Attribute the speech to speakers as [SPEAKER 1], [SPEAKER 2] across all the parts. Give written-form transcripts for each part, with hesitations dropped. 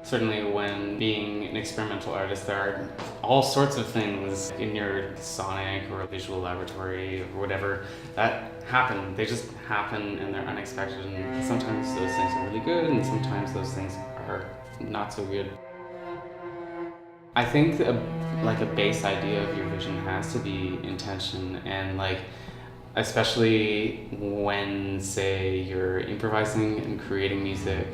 [SPEAKER 1] Certainly when being an experimental artist, there are all sorts of things in your sonic or visual laboratory or whatever that happen. They just happen and they're unexpected, and sometimes those things are really good and sometimes those things are not so good. I think like a base idea of your vision has to be intention, and like especially when, say, you're improvising and creating music.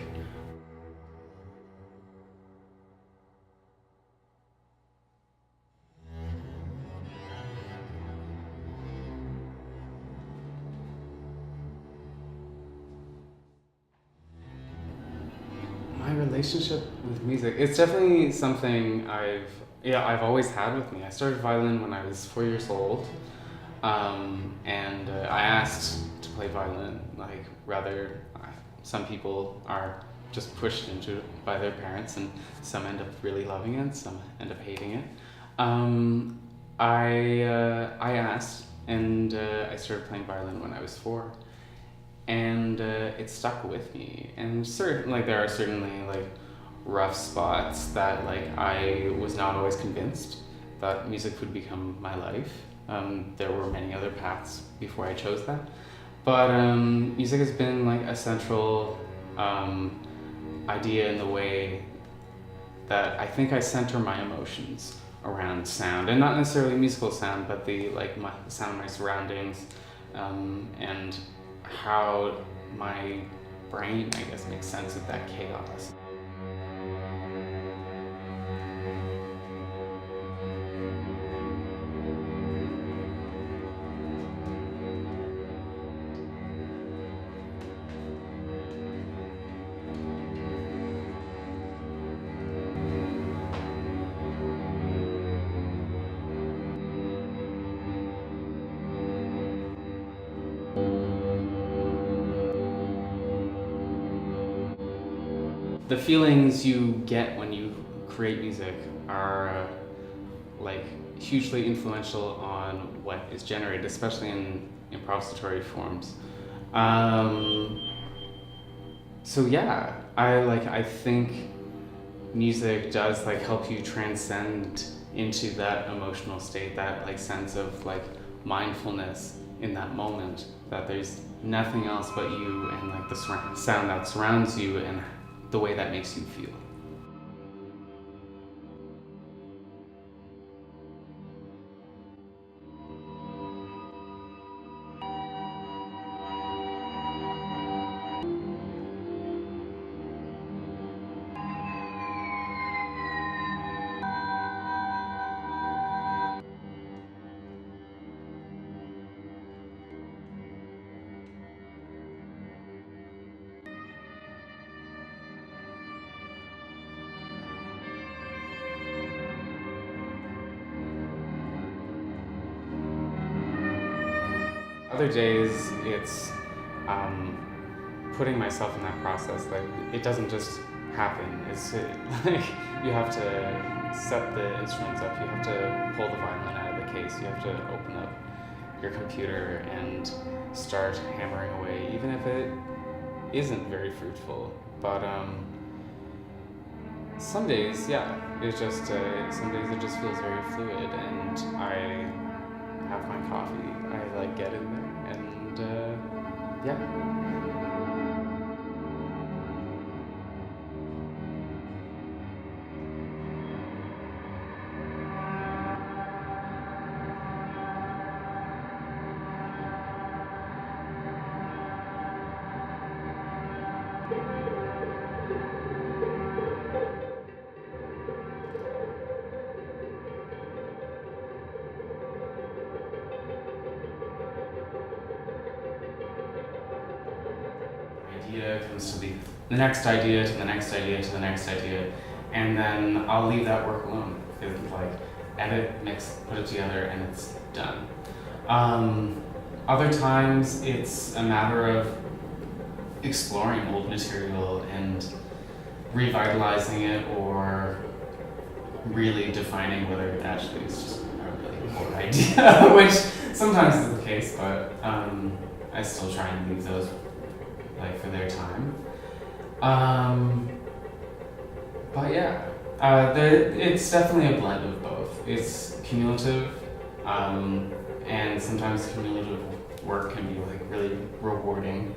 [SPEAKER 1] My relationship with music, it's definitely something I've always had with me. I started violin when I was 4 years old, and I asked to play violin. Like rather, some people are just pushed into it by their parents, and some end up really loving it, some end up hating it. I asked, and I started playing violin when I was 4. And it stuck with me. And there are certainly like rough spots that like I was not always convinced that music would become my life. There were many other paths before I chose that, but music has been like a central idea in the way that I think I center my emotions around sound, and not necessarily musical sound, but the sound of my surroundings, and how my brain, I guess, makes sense of that chaos. The feelings you get when you create music are like hugely influential on what is generated, especially in improvisatory forms. So yeah, I think music does like help you transcend into that emotional state, that like sense of like mindfulness in that moment, that there's nothing else but you and like the sound that surrounds you and the way that makes you feel. Other days, it's putting myself in that process. Like it doesn't just happen. Like you have to set the instruments up. You have to pull the violin out of the case. You have to open up your computer and start hammering away, even if it isn't very fruitful. But some days, yeah, some days it just feels very fluid, and I have my coffee. I like get in there, and yeah. Idea comes to the next idea, to the next idea, to the next idea, and then I'll leave that work alone. It's like edit, mix, put it together, and it's done. Other times it's a matter of exploring old material and revitalizing it, or really defining whether it actually is just a really poor idea, which sometimes is the case, but I still try and leave those like for their time. But yeah, it's definitely a blend of both. It's cumulative, and sometimes cumulative work can be like really rewarding.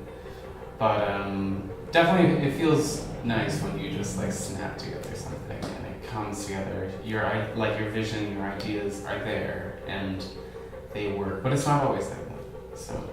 [SPEAKER 1] But definitely, it feels nice when you just like snap together something and it comes together. Your vision, your ideas are there and they work. But it's not always like that. So.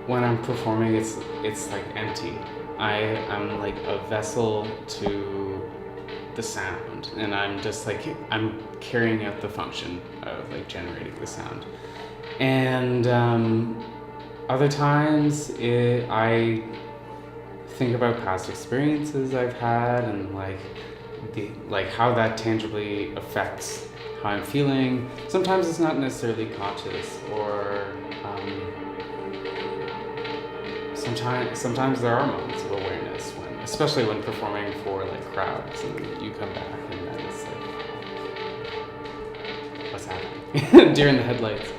[SPEAKER 1] When I'm performing, it's like empty. I'm like a vessel to the sound, and I'm just like I'm carrying out the function of like generating the sound. And other times, I think about past experiences I've had and like how that tangibly affects how I'm feeling. Sometimes it's not necessarily conscious, or sometimes there are moments of awareness especially when performing for like crowds, and you come back and then it's like, what's happening? Deer in the headlights.